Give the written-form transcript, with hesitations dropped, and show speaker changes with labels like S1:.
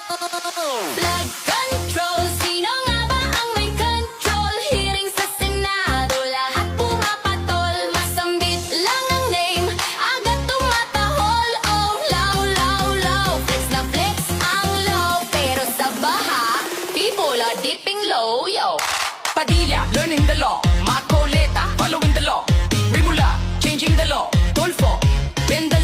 S1: Flood control, sino nga ba ang may control? Hearing sa Senado, lahat pumapatol. Masambit lang ang name, agad tumatahol. Oh, low, low, low, flex na flex ang low. Pero sa baha, people are dipping low, yo.
S2: Padilla, learning the law. Marcoleta, following the law. Rimula, changing the law. Tulfo, bend the